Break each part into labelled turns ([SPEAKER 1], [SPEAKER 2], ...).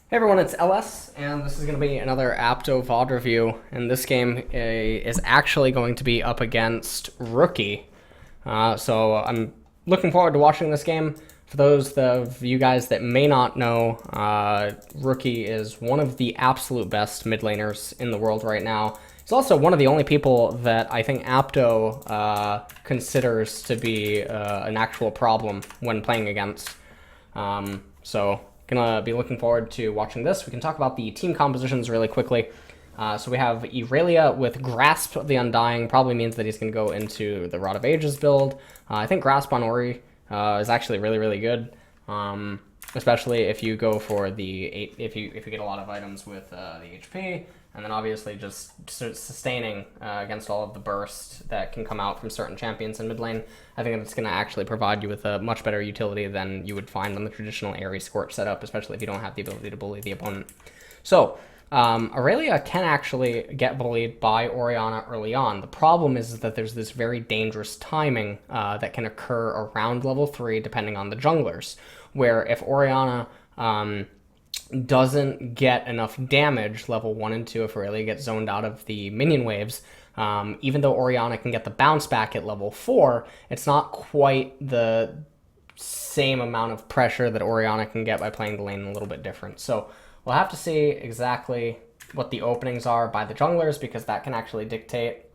[SPEAKER 1] Hey everyone, it's LS, and this is going to be another Apdo VOD review, and this game is actually going to be up against Rookie. So I'm looking forward to watching this game. For those of you guys that may not know, Rookie is one of the absolute best mid laners in the world right now. He's also one of the only people that I think Apdo considers to be an actual problem when playing against. So gonna be looking forward to watching this. We can talk about the team compositions really quickly. So we have Irelia with Grasp of the Undying, probably means that he's going to go into the Rod of Ages build. I think Grasp on Ori is actually really good, especially if you go for the if you get a lot of items with the HP, and then obviously just sustaining against all of the burst that can come out from certain champions in mid lane. I think it's going to actually provide you with a much better utility than you would find on the traditional Aerie Scorch setup, especially if you don't have the ability to bully the opponent. So Irelia can actually get bullied by Orianna early on. The problem is that there's this very dangerous timing that can occur around level 3 depending on the junglers, where if Orianna doesn't get enough damage level 1 and 2, if Irelia gets zoned out of the minion waves, even though Orianna can get the bounce back at level 4, it's not quite the same amount of pressure that Orianna can get by playing the lane a little bit different. So we'll have to see exactly what the openings are by the junglers, because that can actually dictate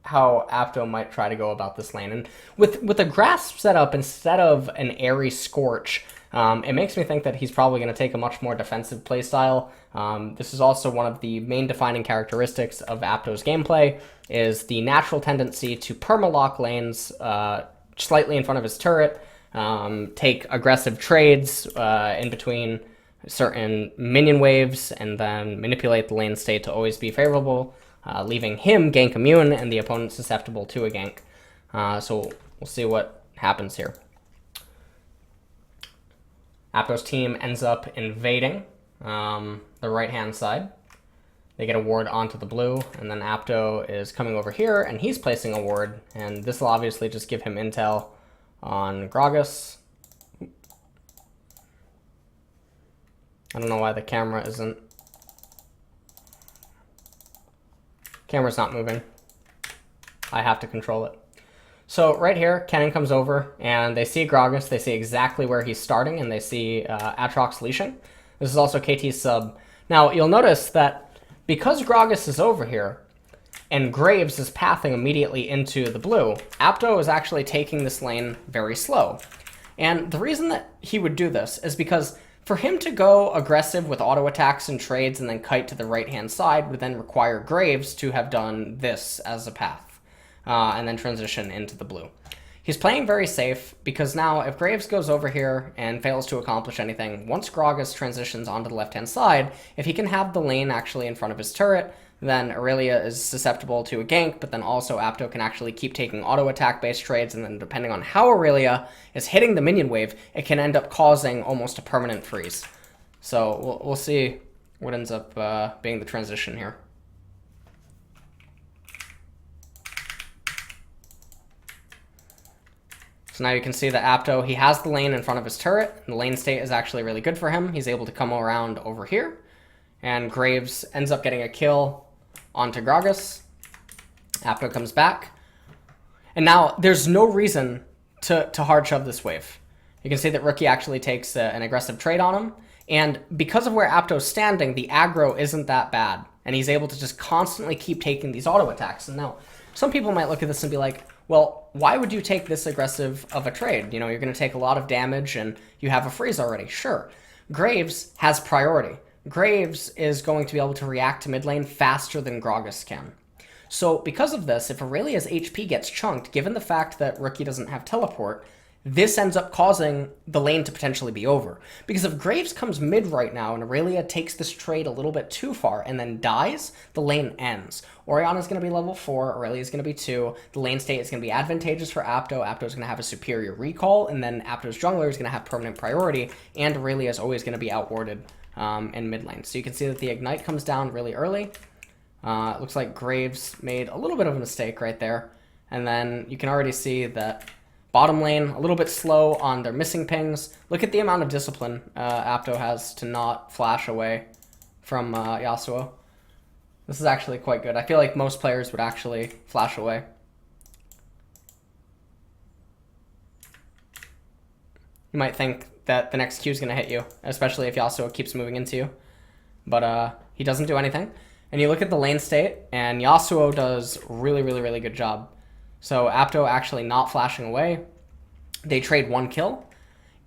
[SPEAKER 1] how Apdo might try to go about this lane. And with a Grasp setup instead of an Aerie Scorch, it makes me think that he's probably going to take a much more defensive playstyle. This is also one of the main defining characteristics of Apdo's gameplay, is the natural tendency to permalock lanes slightly in front of his turret, take aggressive trades in between certain minion waves, and then manipulate the lane state to always be favorable, leaving him gank immune and the opponent susceptible to a gank. So we'll see what happens here. Apdo's team ends up invading the right-hand side. They get a ward onto the blue, and then Apdo is coming over here, and he's placing a ward, and this will obviously just give him intel on Gragas. I don't know why the camera isn't... Camera's not moving. I have to control it. So right here, Kennen comes over, and they see Gragas. They see exactly where he's starting, and they see Aatrox leashing. This is also KT's sub. Now, you'll notice that because Gragas is over here, and Graves is pathing immediately into the blue, Apdo is actually taking this lane very slow. And the reason that he would do this is because for him to go aggressive with auto attacks and trades and then kite to the right-hand side would then require Graves to have done this as a path, and then transition into the blue. He's playing very safe, because now if Graves goes over here and fails to accomplish anything, once Gragas transitions onto the left-hand side, if he can have the lane actually in front of his turret, then Irelia is susceptible to a gank, but then also Apdo can actually keep taking auto attack based trades, and then depending on how Irelia is hitting the minion wave, it can end up causing almost a permanent freeze. So we'll see what ends up being the transition here. So now you can see that Apdo, he has the lane in front of his turret, and the lane state is actually really good for him. He's able to come around over here, and Graves ends up getting a kill onto Gragas. Apdo comes back. And now there's no reason to hard shove this wave. You can see that Rookie actually takes an aggressive trade on him. And because of where Apdo's standing, the aggro isn't that bad. And he's able to just constantly keep taking these auto attacks. And now some people might look at this and be like, well, why would you take this aggressive of a trade? You know, you're going to take a lot of damage and you have a freeze already. Sure. Graves has priority. Graves is going to be able to react to mid lane faster than Gragas can. So because of this, if Aurelia's HP gets chunked, given the fact that Rookie doesn't have teleport, this ends up causing the lane to potentially be over. Because if Graves comes mid right now and Irelia takes this trade a little bit too far and then dies, the lane ends. Orianna's going to be level 4, Aurelia's going to be 2, the lane state is going to be advantageous for Apdo, Apdo's going to have a superior recall, and then Apdo's jungler is going to have permanent priority, and Irelia is always going to be outwarded in mid lane. So you can see that the ignite comes down really early. It looks like Graves made a little bit of a mistake right there, and then you can already see that Bottom lane, a little bit slow on their missing pings. Look at the amount of discipline Apdo has to not flash away from Yasuo. This is actually quite good. I feel like most players would actually flash away. You might think that the next Q is going to hit you, especially if Yasuo keeps moving into you. But he doesn't do anything. And you look at the lane state, and Yasuo does really good job. So Apdo actually not flashing away. They trade 1 kill,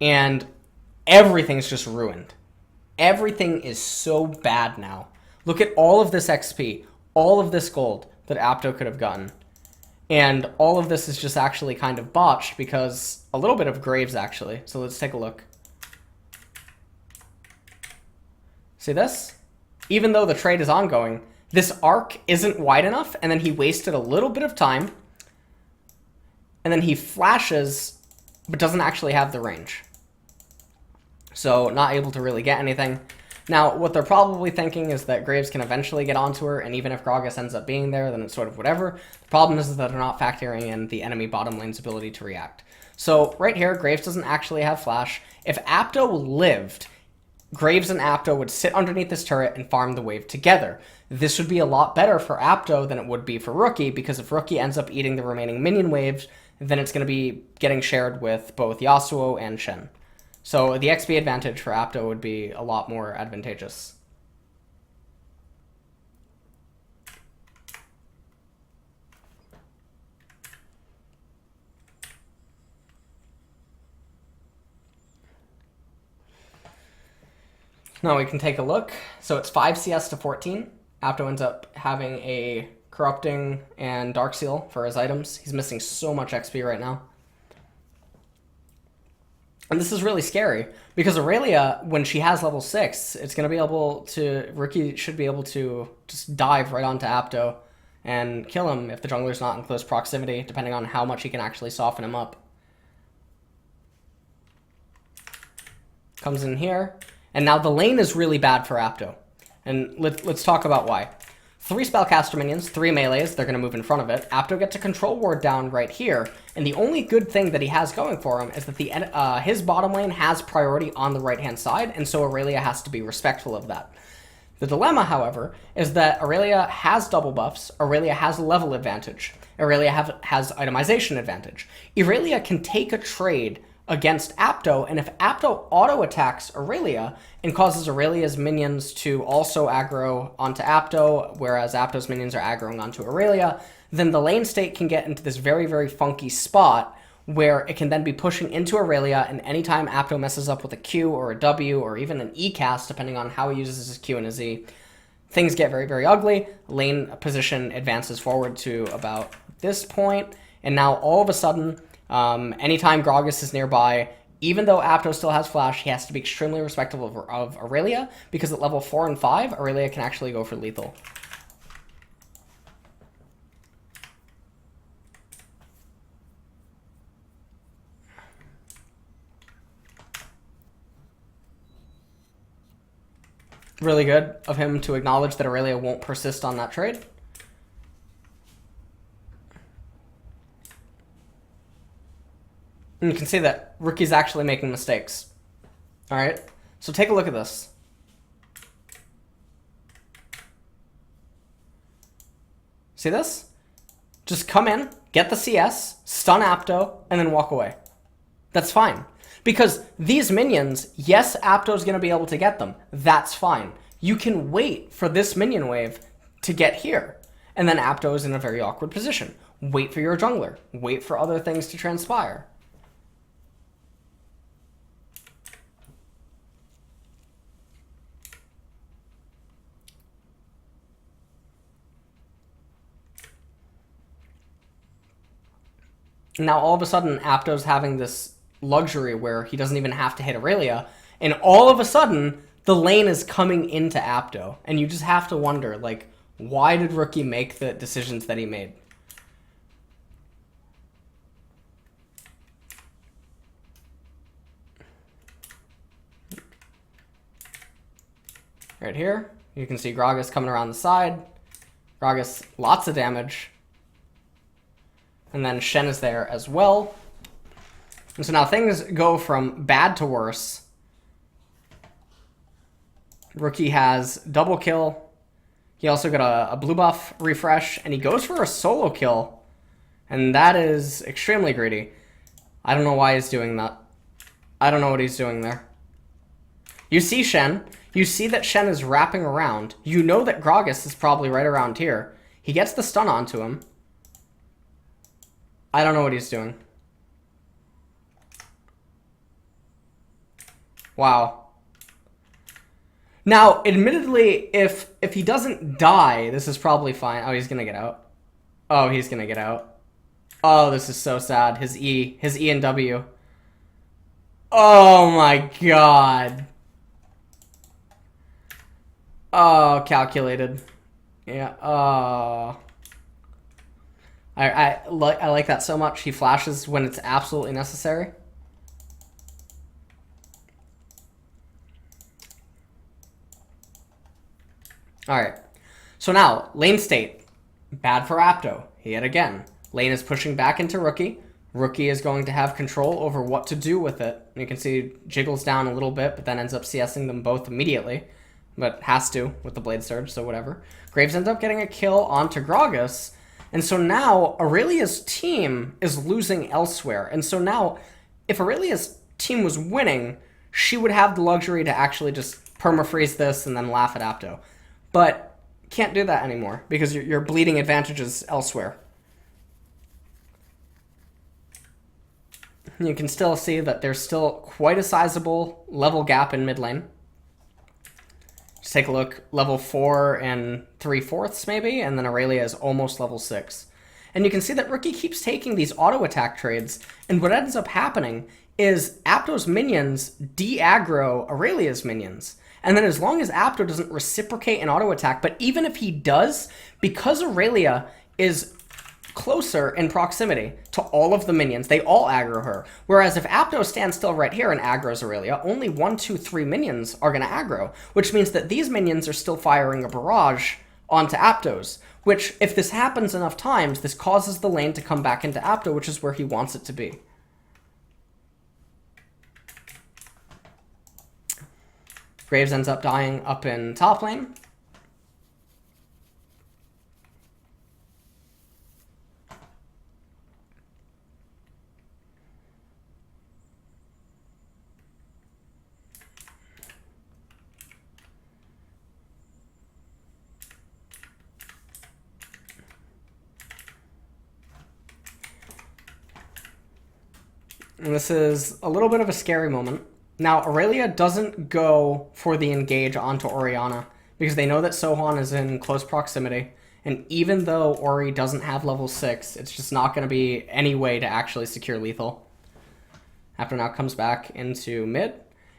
[SPEAKER 1] and everything's just ruined. Everything is so bad now. Look at all of this XP, all of this gold that Apdo could have gotten. And all of this is just actually kind of botched because a little bit of Graves, actually. So let's take a look. See this? Even though the trade is ongoing, this arc isn't wide enough, and then he wasted a little bit of time, and then he flashes, but doesn't actually have the range. So not able to really get anything. Now, what they're probably thinking is that Graves can eventually get onto her, and even if Gragas ends up being there, then it's sort of whatever. The problem is that they're not factoring in the enemy bottom lane's ability to react. So right here, Graves doesn't actually have flash. If Apdo lived, Graves and Apdo would sit underneath this turret and farm the wave together. This would be a lot better for Apdo than it would be for Rookie, because if Rookie ends up eating the remaining minion waves, then it's going to be getting shared with both Yasuo and Shen. So the XP advantage for Apdo would be a lot more advantageous. Now we can take a look. So it's 5 CS to 14. Apdo ends up having a Corrupting and Dark Seal for his items. He's missing so much XP right now. And this is really scary, because Irelia, when she has level 6, it's going to be able to... Rookie should be able to just dive right onto Apdo and kill him if the jungler's not in close proximity, depending on how much he can actually soften him up. Comes in here. And now the lane is really bad for Apdo. And let's talk about why. 3 spellcaster minions, 3 melees, they're going to move in front of it. Apdo gets a control ward down right here, and the only good thing that he has going for him is that his bottom lane has priority on the right-hand side, and so Irelia has to be respectful of that. The dilemma, however, is that Irelia has double buffs, Irelia has level advantage, Irelia has itemization advantage. Irelia can take a trade against Apdo, and if Apdo auto-attacks Irelia and causes Irelia's minions to also aggro onto Apdo, whereas Apdo's minions are aggroing onto Irelia, then the lane state can get into this very funky spot where it can then be pushing into Irelia, and anytime Apdo messes up with a Q or a W or even an E cast, depending on how he uses his Q and his E, things get very ugly. Lane position advances forward to about this point, and now all of a sudden, anytime Gragas is nearby, even though Apdo still has flash, he has to be extremely respectful of Irelia, because at level 4 and 5, Irelia can actually go for lethal. Really good of him to acknowledge that Irelia won't persist on that trade. And you can see that Rookie's actually making mistakes. Alright, so take a look at this. See this? Just come in, get the CS, stun Apdo, and then walk away. That's fine. Because these minions, yes, Apdo's going to be able to get them. That's fine. You can wait for this minion wave to get here. And then Apdo is in a very awkward position. Wait for your jungler. Wait for other things to transpire. Now all of a sudden, Apdo's having this luxury where he doesn't even have to hit Irelia, and all of a sudden, the lane is coming into Apdo, and you just have to wonder, like, why did Rookie make the decisions that he made? Right here, you can see Gragas coming around the side. Gragas, lots of damage. And then Shen is there as well. And so now things go from bad to worse. Rookie has double kill. He also got a blue buff refresh, and he goes for a solo kill. And that is extremely greedy. I don't know why he's doing that. I don't know what he's doing there. You see Shen. You see that Shen is wrapping around. You know that Gragas is probably right around here. He gets the stun onto him. I don't know what he's doing. Wow. Now, admittedly, if he doesn't die, this is probably fine. Oh, he's gonna get out. Oh, he's gonna get out. Oh, this is so sad. His E and W. Oh my god. Oh, calculated. Yeah. Oh. I like that so much. He flashes when it's absolutely necessary. Alright, so now, lane state. Bad for Apdo, yet again. Lane is pushing back into Rookie. Rookie is going to have control over what to do with it. You can see jiggles down a little bit, but then ends up CSing them both immediately. But has to with the Blade Surge, so whatever. Graves ends up getting a kill onto Gragas. And so now, Irelia's team is losing elsewhere. And so now, if Irelia's team was winning, she would have the luxury to actually just perma-freeze this and then laugh at Apdo. But can't do that anymore because you're bleeding advantages elsewhere. You can still see that there's still quite a sizable level gap in mid lane. Just take a look, level 4 and 3/4 maybe, and then Irelia is almost level 6. And you can see that Rookie keeps taking these auto attack trades, and what ends up happening is Apdo's minions de-aggro Irelia's minions. And then as long as Apdo doesn't reciprocate an auto attack, but even if he does, because Irelia is closer in proximity to all of the minions, they all aggro her. Whereas if Apdo stands still right here and aggroes Irelia, only 1, 2, 3 minions are going to aggro, which means that these minions are still firing a barrage onto Apdo's, which if this happens enough times, this causes the lane to come back into Apdo, which is where he wants it to be. Graves ends up dying up in top lane. And this is a little bit of a scary moment. Now, Irelia doesn't go for the engage onto Orianna because they know that Sohan is in close proximity. And even though Ori doesn't have level 6, it's just not going to be any way to actually secure lethal. Apdo now comes back into mid.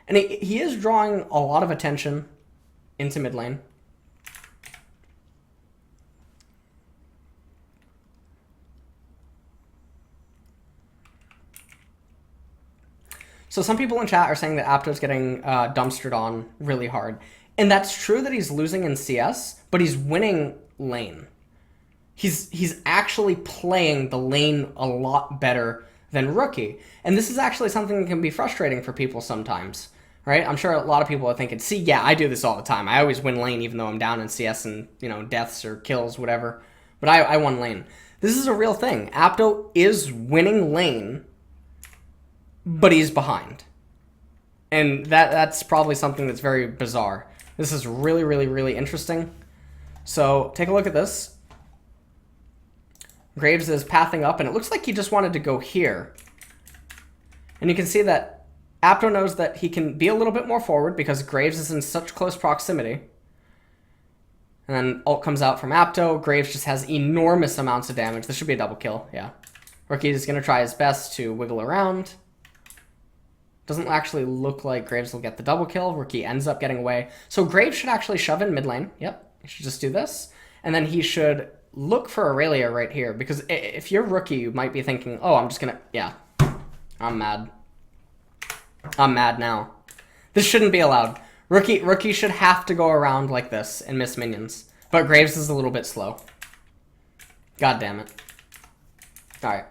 [SPEAKER 1] And he is drawing a lot of attention into mid lane. So some people in chat are saying that Apdo's getting dumpstered on really hard. And that's true that he's losing in CS, but he's winning lane. He's actually playing the lane a lot better than Rookie. And this is actually something that can be frustrating for people sometimes, right? I'm sure a lot of people are thinking, see, yeah, I do this all the time. I always win lane even though I'm down in CS and, you know, deaths or kills, whatever. But I won lane. This is a real thing. Apdo is winning lane, but he's behind. And that's probably something that's very bizarre. This is really, really, really interesting. So take a look at this. Graves is pathing up, and it looks like he just wanted to go here. And you can see that Apdo knows that he can be a little bit more forward because Graves is in such close proximity. And then ult comes out from Apdo. Graves just has enormous amounts of damage. This should be a double kill, yeah. Rookie is going to try his best to wiggle around. Doesn't actually look like Graves will get the double kill. Rookie ends up getting away. So Graves should actually shove in mid lane. Yep, he should just do this. And then he should look for Irelia right here. Because if you're Rookie, you might be thinking, oh, I'm just going to... Yeah, I'm mad. I'm mad now. This shouldn't be allowed. Rookie should have to go around like this and miss minions. But Graves is a little bit slow. God damn it. Alright.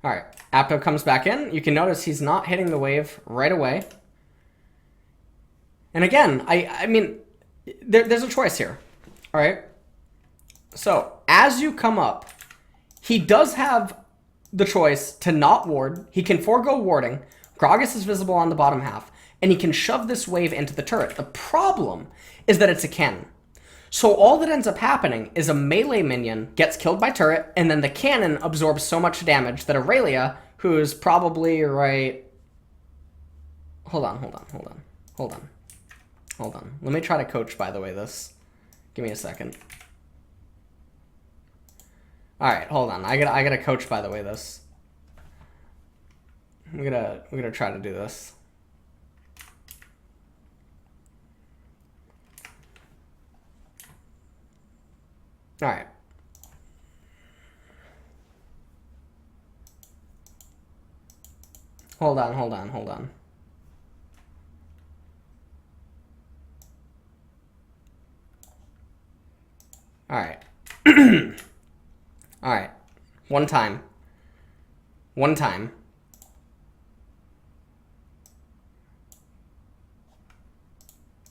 [SPEAKER 1] All right, Apdo comes back in. You can notice he's not hitting the wave right away. And again, I mean, there's a choice here. All right. So as you come up, he does have the choice to not ward. He can forego warding. Gragas is visible on the bottom half, and he can shove this wave into the turret. The problem is that it's a cannon. So all that ends up happening is a melee minion gets killed by turret, and then the cannon absorbs so much damage that Irelia, who's probably right... Hold on. Let me try to coach, by the way, this. Give me a second. All right, hold on. I gotta coach, by the way, this. We're gonna try to do this. All right. Hold on. All right. All right. One time.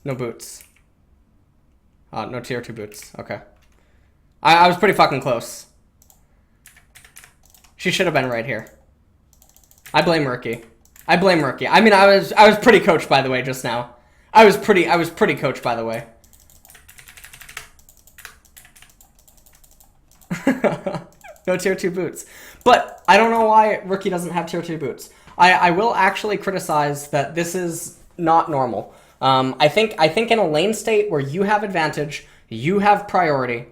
[SPEAKER 1] No boots. No tier 2 boots. Okay. I was pretty fucking close. She should have been right here. I blame Murky. I mean, I was pretty coached, by the way, just now. I was pretty coached, by the way. No tier 2 boots. But I don't know why Rookie doesn't have tier 2 boots. I will actually criticize that this is not normal. I think in a lane state where you have advantage, you have priority,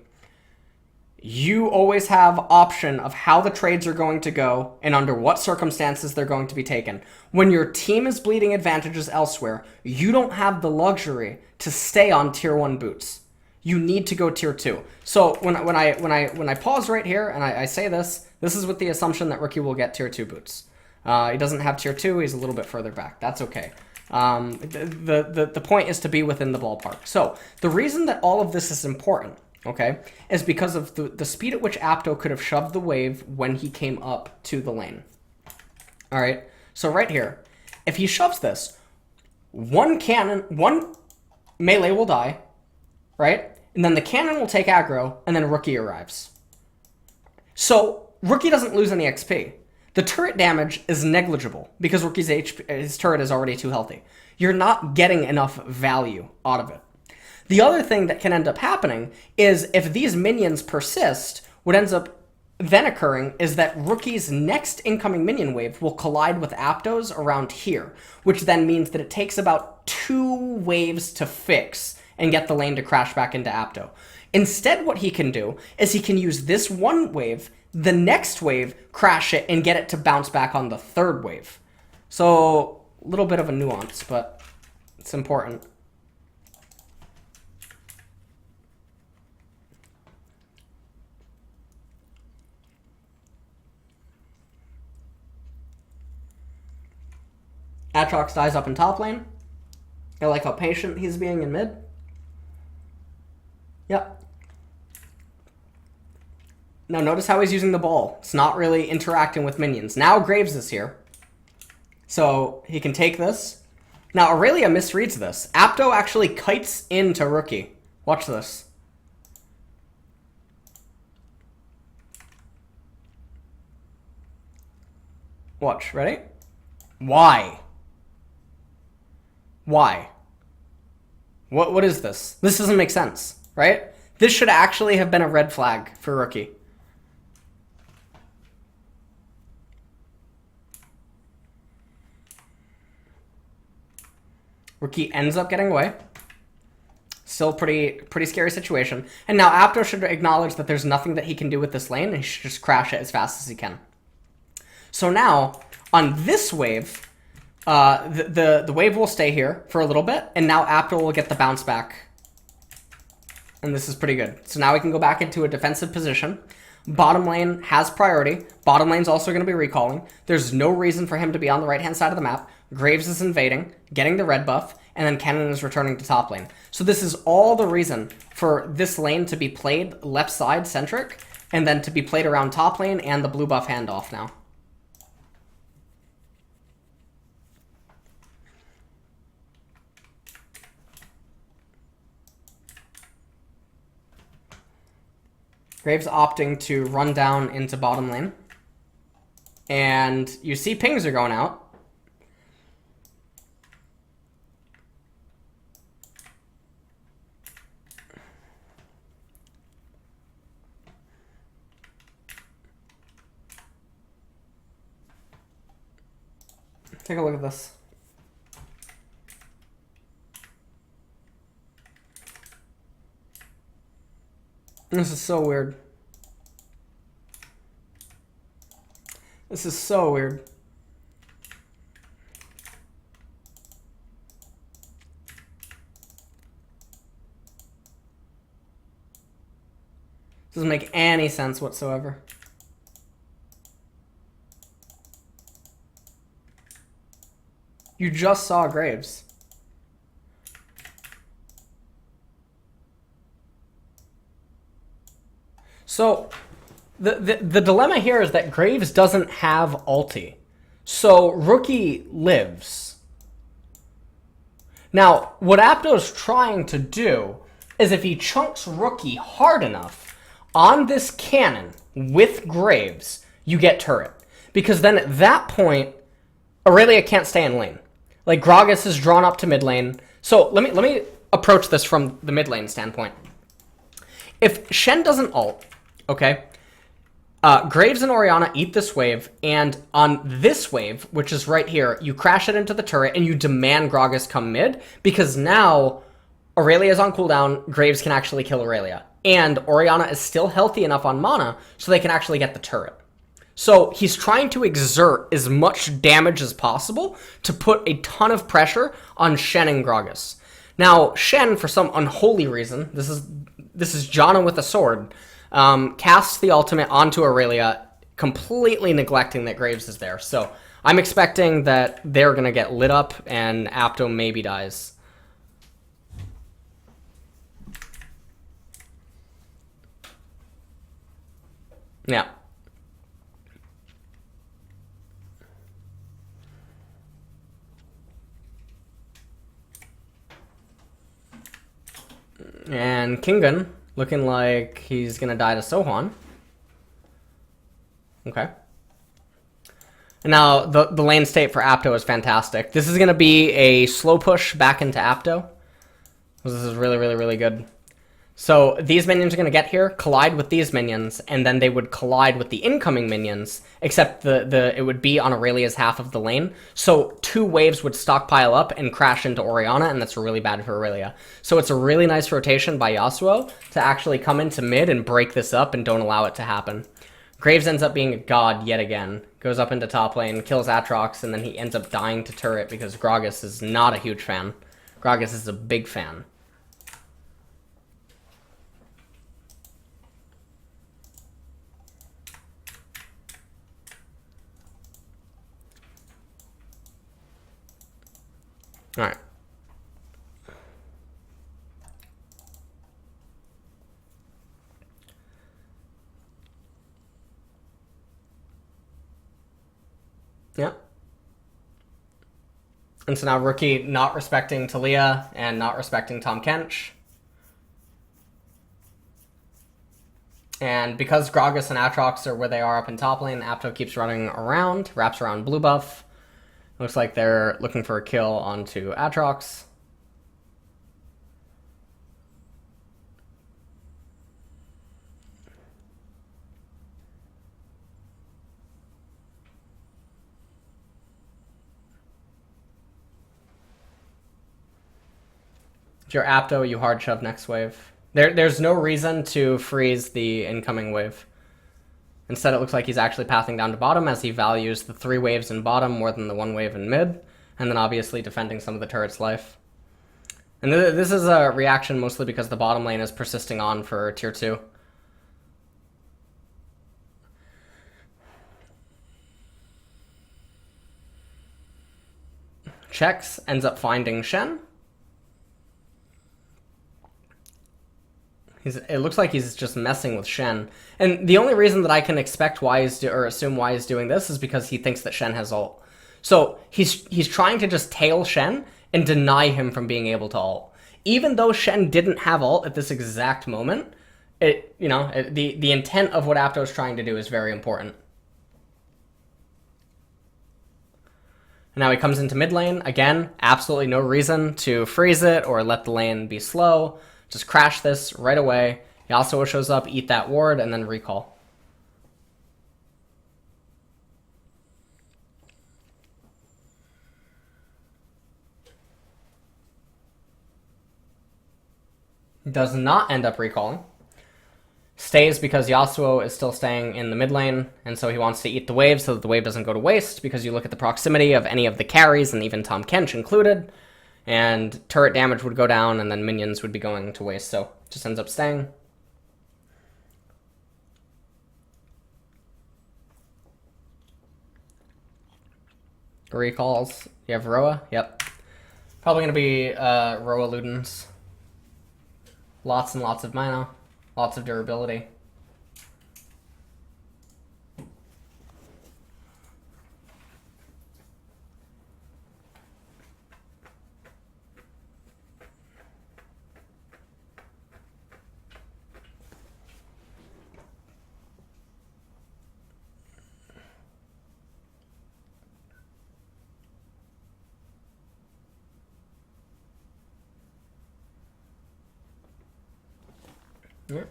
[SPEAKER 1] you always have option of how the trades are going to go and under what circumstances they're going to be taken. When your team is bleeding advantages elsewhere, you don't have the luxury to stay on tier 1 boots. You need to go tier 2. So when I pause right here and I say this is with the assumption that Rookie will get tier 2 boots. He doesn't have tier 2. He's a little bit further back. That's okay. The point is to be within the ballpark. So the reason that all of this is important, okay, is because of the speed at which Apdo could have shoved the wave when he came up to the lane. All right. So right here, if he shoves this, one melee will die, right? And then the cannon will take aggro, and then Rookie arrives. So Rookie doesn't lose any XP. The turret damage is negligible because Rookie's his turret is already too healthy. You're not getting enough value out of it. The other thing that can end up happening is if these minions persist, what ends up then occurring is that Rookie's next incoming minion wave will collide with Apdo's around here, which then means that it takes about 2 waves to fix and get the lane to crash back into Apdo. Instead, what he can do is he can use this one wave, the next wave, crash it, and get it to bounce back on the 3rd wave. So, a little bit of a nuance, but it's important. Atrox dies up in top lane. I like how patient he's being in mid. Yep. Now notice how he's using the ball. It's not really interacting with minions. Now Graves is here. So he can take this. Now Irelia misreads this. Apdo actually kites into Rookie. Watch this. Watch. Ready? Why? What is this? This doesn't make sense, right? This should actually have been a red flag for Rookie. Rookie ends up getting away. Still pretty scary situation. And now Apdo should acknowledge that there's nothing that he can do with this lane, and he should just crash it as fast as he can. So now, on this wave, the wave will stay here for a little bit, and now Apdo will get the bounce back. And this is pretty good. So now we can go back into a defensive position. Bottom lane has priority. Bottom lane's also going to be recalling. There's no reason for him to be on the right-hand side of the map. Graves is invading, getting the red buff, and then Kennen is returning to top lane. So this is all the reason for this lane to be played left side centric, and then to be played around top lane and the blue buff handoff now. Graves opting to run down into bottom lane. And you see pings are going out. Take a look at this. This is so weird. This is so weird. Doesn't make any sense whatsoever. You just saw Graves. So the dilemma here is that Graves doesn't have ulti. So Rookie lives. Now, what Apdo's trying to do is if he chunks Rookie hard enough on this cannon with Graves, you get turret. Because then at that point, Irelia can't stay in lane. Like, Gragas is drawn up to mid lane. So let me approach this from the mid lane standpoint. If Shen doesn't ult, okay, Graves and Orianna eat this wave, and on this wave, which is right here, you crash it into the turret, and you demand Gragas come mid, because now Irelia is on cooldown, Graves can actually kill Irelia. And Orianna is still healthy enough on mana, so they can actually get the turret. So he's trying to exert as much damage as possible to put a ton of pressure on Shen and Gragas. Now, Shen, for some unholy reason, this is Janna with a sword, casts the ultimate onto Irelia, completely neglecting that Graves is there. So I'm expecting that they're going to get lit up and Apdo maybe dies. Yeah. And Kingan, looking like he's going to die to Sohan. Okay. And now the lane state for Apdo is fantastic. This is going to be a slow push back into Apdo. This is really, really, really good. So these minions are going to get here, collide with these minions, and then they would collide with the incoming minions, except it would be on Irelia's half of the lane. So 2 waves would stockpile up and crash into Orianna, and that's really bad for Irelia. So it's a really nice rotation by Yasuo to actually come into mid and break this up and don't allow it to happen. Graves ends up being a god yet again. Goes up into top lane, kills Aatrox, and then he ends up dying to turret because Gragas is not a huge fan. Gragas is a big fan. All right. Yeah. And so now Rookie not respecting Talia and not respecting Tahm Kench. And because Gragas and Aatrox are where they are up in top lane, Apdo keeps running around, wraps around blue buff. Looks like they're looking for a kill onto Aatrox. If you're Apdo, you hard shove next wave. There's no reason to freeze the incoming wave. Instead, it looks like he's actually pathing down to bottom as he values the 3 waves in bottom more than the 1 wave in mid, and then obviously defending some of the turret's life. And this is a reaction mostly because the bottom lane is persisting on for tier 2. Checks, ends up finding Shen. It looks like he's just messing with Shen. And the only reason that I can expect why he's assume why he's doing this is because he thinks that Shen has ult. So he's trying to just tail Shen and deny him from being able to ult. Even though Shen didn't have ult at this exact moment, the intent of what Apdo is trying to do is very important. And now he comes into mid lane. Again, absolutely no reason to freeze it or let the lane be slow. Just crash this right away. Yasuo shows up, eat that ward, and then recall. Does not end up recalling. Stays because Yasuo is still staying in the mid lane, and so he wants to eat the wave so that the wave doesn't go to waste, because you look at the proximity of any of the carries, and even Tahm Kench included, and turret damage would go down, and then minions would be going to waste, so just ends up staying. Recalls. You have Roa? Yep. Probably going to be Roa Ludens. Lots and lots of mana. Lots of durability. Yeah.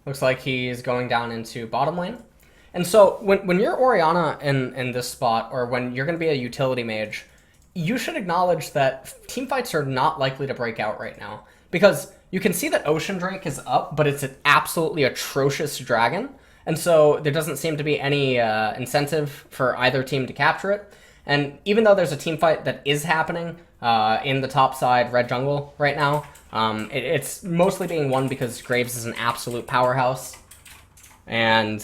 [SPEAKER 1] Looks like he's going down into bottom lane. And so when you're Orianna in this spot, or when you're going to be a utility mage, you should acknowledge that team fights are not likely to break out right now. Because you can see that Ocean Drake is up, but it's an absolutely atrocious dragon. And so there doesn't seem to be any incentive for either team to capture it. And even though there's a team fight that is happening in the top side red jungle right now, it's mostly being won because Graves is an absolute powerhouse. And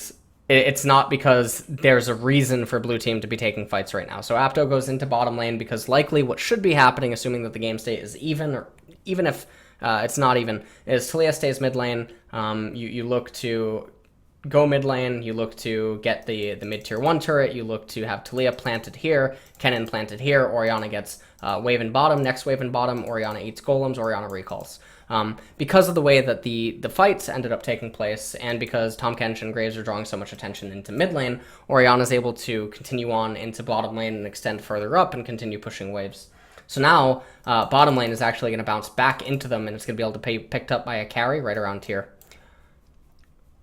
[SPEAKER 1] it's not because there's a reason for blue team to be taking fights right now. So Apdo goes into bottom lane because likely what should be happening, assuming that the game state is even, or even if it's not even, is Talia stays mid lane. You look to go mid lane, you look to get the mid tier 1 turret, you look to have Talia planted here, Kennen planted here, Orianna gets wave in bottom, next wave in bottom, Orianna eats golems, Orianna recalls. Because of the way that the fights ended up taking place, and because Tahm Kench and Graves are drawing so much attention into mid lane, Orianna's able to continue on into bottom lane and extend further up and continue pushing waves. So now, bottom lane is actually going to bounce back into them, and it's going to be able to be picked up by a carry right around here.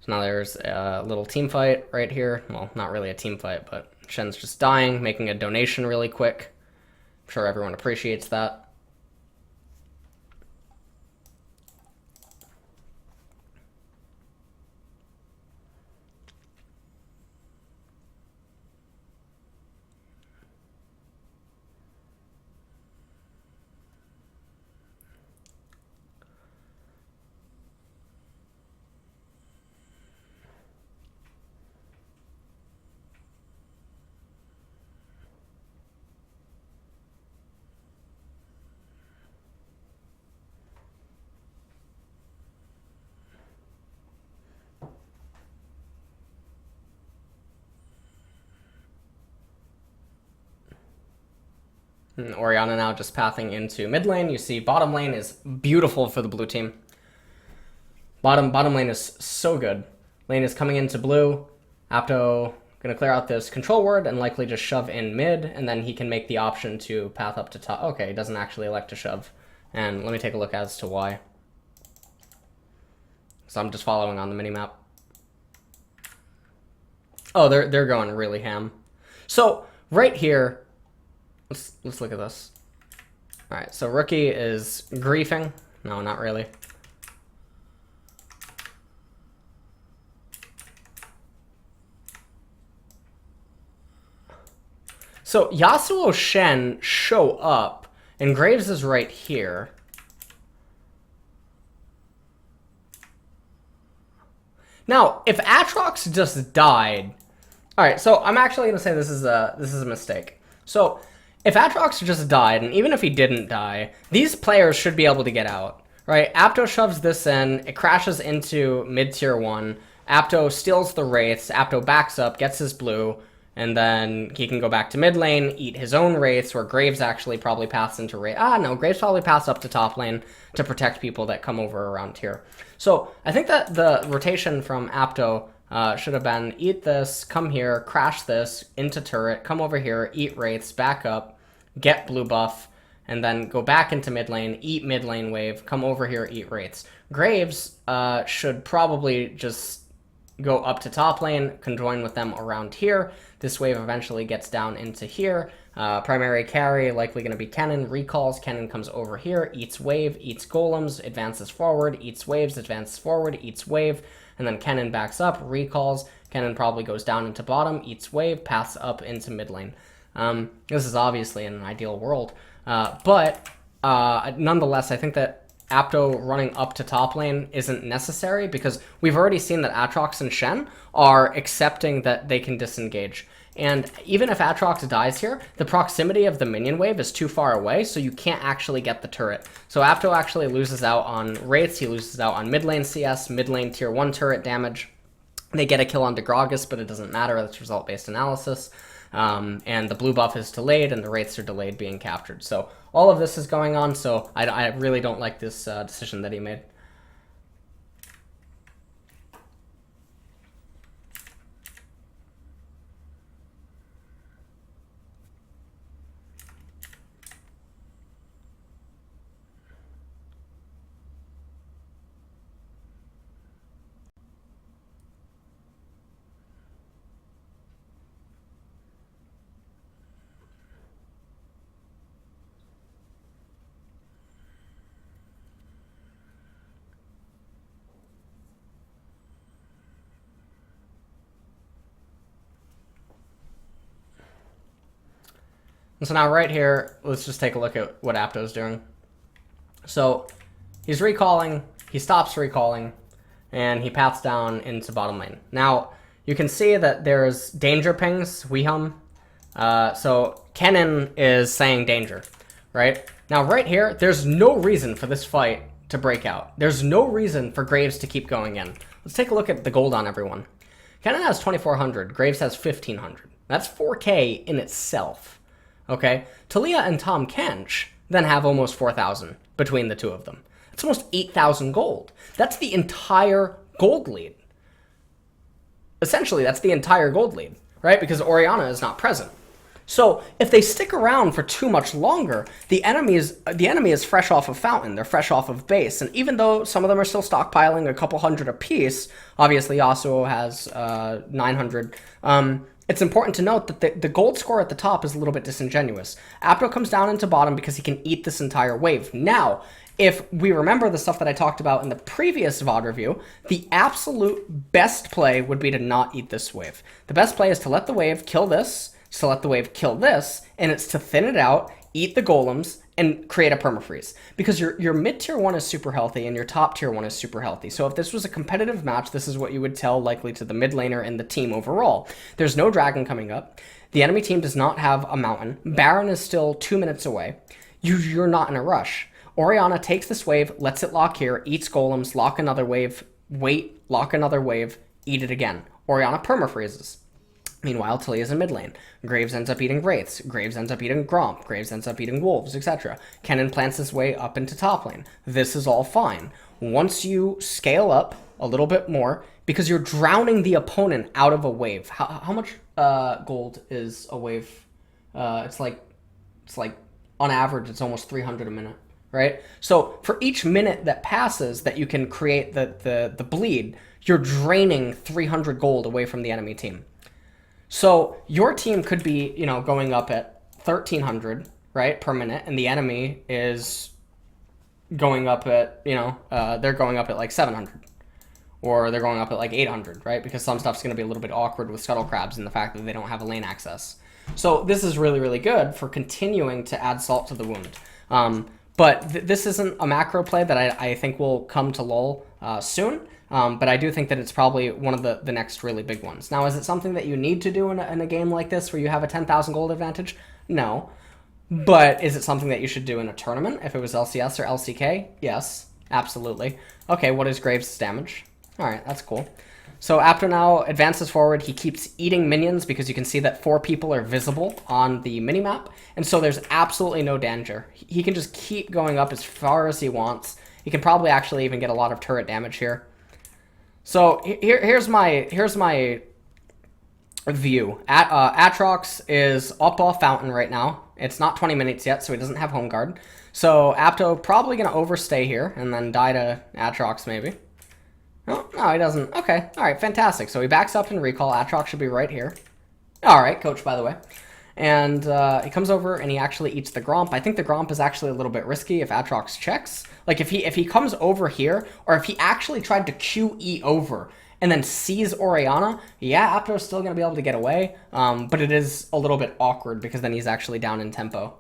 [SPEAKER 1] So now there's a little team fight right here. Well, not really a team fight, but Shen's just dying, making a donation really quick. I'm sure everyone appreciates that. And Orianna now just pathing into mid lane. You see bottom lane is beautiful for the blue team. Bottom lane is so good. Lane is coming into blue. Apdo gonna clear out this control ward and likely just shove in mid, and then he can make the option to path up to top. Okay, he doesn't actually elect to shove. And let me take a look as to why. So I'm just following on the minimap. Oh, they're going really ham. So right here, let's look at this. All right, so Rookie is griefing. No, not really. So Yasuo Shen show up, and Graves is right here. Now, if Atrox just died, all right. So I'm actually gonna say this is a mistake. So if Atrox just died, and even if he didn't die, these players should be able to get out, right? Apdo shoves this in, it crashes into mid tier 1. Apdo steals the wraiths. Apdo backs up, gets his blue, And then he can go back to mid lane, eat his own wraiths, where Graves actually probably paths into wraith. No, Graves probably paths up to top lane to protect people that come over around here. So I think that the rotation from Apdo should have been eat this, come here, crash this, into turret, come over here, eat wraiths, back up, get blue buff, and then go back into mid lane, eat mid lane wave, come over here, eat wraiths. Graves should probably just go up to top lane, conjoin with them around here. This wave eventually gets down into here. Primary carry, likely going to be Kennen. Recalls, Kennen comes over here, eats wave, eats golems, advances forward, eats waves, advances forward, eats wave, and then Kennen backs up, recalls. Kennen probably goes down into bottom, eats wave, paths up into mid lane. This is obviously in an ideal world. But nonetheless, I think that Apdo running up to top lane isn't necessary because we've already seen that Aatrox and Shen are accepting that they can disengage. And even if Aatrox dies here, the proximity of the minion wave is too far away, so you can't actually get the turret. So Apdo actually loses out on Wraiths, he loses out on mid lane CS, mid lane tier 1 turret damage. They get a kill on Degragas, but it doesn't matter, that's result-based analysis. And the blue buff is delayed, and the Wraiths are delayed being captured. So all of this is going on, so I really don't like this decision that he made. And so now right here, let's just take a look at what Apdo's doing. So he's recalling, he stops recalling, and he paths down into bottom lane. Now, you can see that there's danger pings, we hum. So Kennen is saying danger, right? Now right here, there's no reason for this fight to break out. There's no reason for Graves to keep going in. Let's take a look at the gold on everyone. Kennen has 2,400, Graves has 1,500. That's 4K in itself. Okay, Talia and Tom Kench then have almost 4,000 between the two of them. That's almost 8,000 gold. That's the entire gold lead. Essentially, that's the entire gold lead, right? Because Orianna is not present. So if they stick around for too much longer, the enemy is fresh off of Fountain. They're fresh off of base. And even though some of them are still stockpiling a couple hundred apiece, obviously Yasuo has 900. It's important to note that the gold score at the top is a little bit disingenuous. Apdo comes down into bottom because he can eat this entire wave. Now, if we remember the stuff that I talked about in the previous VOD review, the absolute best play would be to not eat this wave. The best play is to let the wave kill this, to let the wave kill this, and it's to thin it out, eat the golems, and create a permafreeze. Because your mid tier 1 is super healthy and your top tier 1 is super healthy. So if this was a competitive match, this is what you would tell likely to the mid laner and the team overall. There's no dragon coming up. The enemy team does not have a mountain. Baron is still 2 minutes away. You're not in a rush. Orianna takes this wave, lets it lock here, eats golems, lock another wave, wait, lock another wave, eat it again. Orianna permafreezes. Meanwhile, Talia's in mid lane. Graves ends up eating Wraiths. Graves ends up eating Gromp. Graves ends up eating Wolves, etc. Kennen plants his way up into top lane. This is all fine. Once you scale up a little bit more, because you're drowning the opponent out of a wave. How much gold is a wave? It's like on average, it's almost 300 a minute, right? So for each minute that passes that you can create the bleed, you're draining 300 gold away from the enemy team. So your team could be, going up at 1,300, right, per minute, and the enemy is going up at, they're going up at like 700, or they're going up at like 800, right, because some stuff's going to be a little bit awkward with scuttle crabs and the fact that they don't have a lane access. So this is really, really good for continuing to add salt to the wound. But this isn't a macro play that I think will come to lull soon. But I do think that it's probably one of the next really big ones. Now, is it something that you need to do in a game like this where you have a 10,000 gold advantage? No. But is it something that you should do in a tournament if it was LCS or LCK? Yes, absolutely. Okay, what is Graves' damage? All right, that's cool. So Apdo now advances forward. He keeps eating minions because you can see that 4 people are visible on the minimap. And so there's absolutely no danger. He can just keep going up as far as he wants. He can probably actually even get a lot of turret damage here. So here's my view. Atrox is up off Fountain right now. It's not 20 minutes yet, so he doesn't have Home Guard. So Apdo probably going to overstay here and then die to Atrox maybe. Oh, no, he doesn't. Okay, all right, fantastic. So he backs up and recall. Atrox should be right here. All right, coach, by the way. And he comes over and he actually eats the Gromp. I think the Gromp is actually a little bit risky if Atrox checks. Like if he comes over here, or if he actually tried to QE over and then sees Orianna, yeah, Apdo's still going to be able to get away. But it is a little bit awkward because then he's actually down in tempo.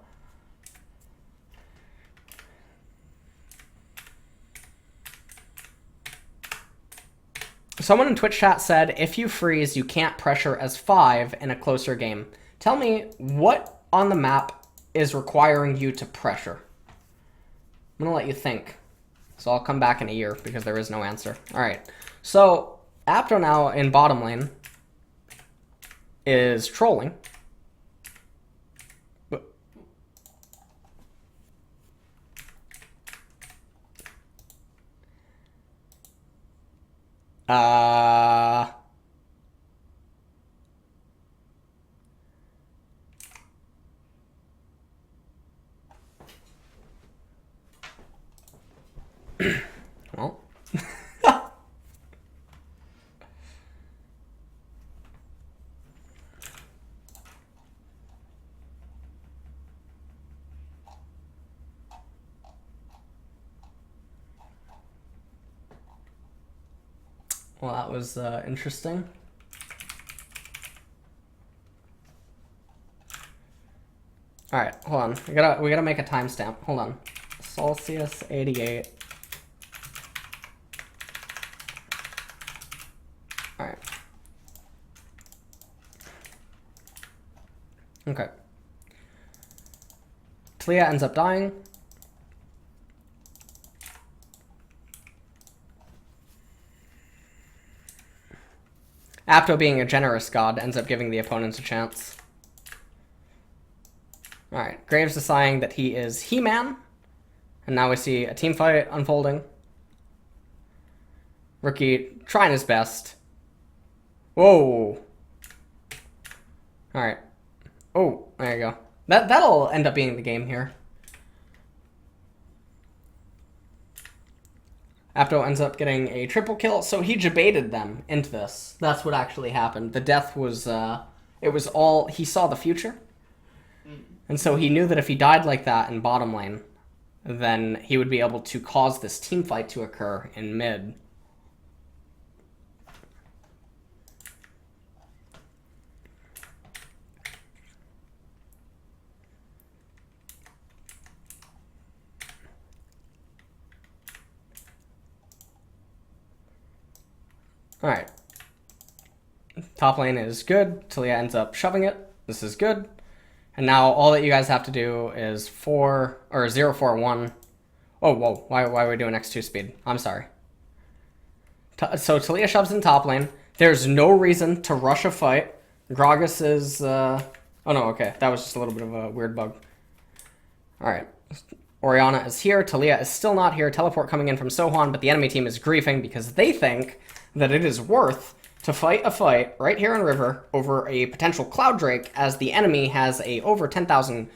[SPEAKER 1] Someone in Twitch chat said, if you freeze, you can't pressure as 5 in a closer game. Tell me, what on the map is requiring you to pressure? I'm going to let you think. So I'll come back in a year because there is no answer. All right. So Apdo now in bottom lane is trolling. Well. Well, that was interesting. All right, hold on. We gotta make a timestamp. Hold on. Celsius 88. All right. Okay. Talia ends up dying. Apdo, being a generous god, ends up giving the opponents a chance. Alright, Graves deciding that he is He-Man. And now we see a team fight unfolding. Rookie trying his best. Whoa. Alright. Oh, there you go. That'll end up being the game here. Apdo ends up getting a triple kill, so he jebaited them into this. That's what actually happened. The death was, it was all, he saw the future. And so he knew that if he died like that in bottom lane, then he would be able to cause this team fight to occur in mid. Alright. Top lane is good. Talia ends up shoving it. This is good. And now all that you guys have to do is 0-4-1. Oh, whoa. Why are we doing X2 speed? I'm sorry. So Talia shoves in top lane. There's no reason to rush a fight. Gragas is... Oh, no, okay. That was just a little bit of a weird bug. Alright. Orianna is here. Talia is still not here. Teleport coming in from Sohan, but the enemy team is griefing because they think that it is worth to fight a fight right here in River over a potential Cloud Drake, as the enemy has a over 10,000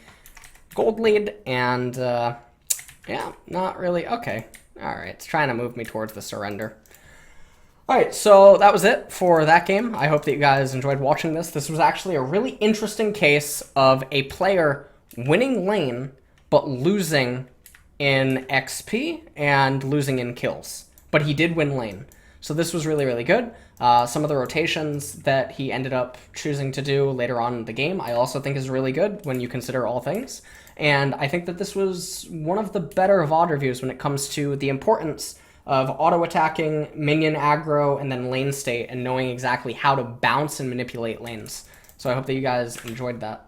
[SPEAKER 1] gold lead, and yeah, not really. Okay, all right, it's trying to move me towards the surrender. All right, so that was it for that game. I hope that you guys enjoyed watching this. This was actually a really interesting case of a player winning lane but losing in XP and losing in kills, but he did win lane. So this was really, really good. Some of the rotations that he ended up choosing to do later on in the game, I also think is really good when you consider all things. And I think that this was one of the better VOD reviews when it comes to the importance of auto-attacking, minion aggro, and then lane state, and knowing exactly how to bounce and manipulate lanes. So I hope that you guys enjoyed that.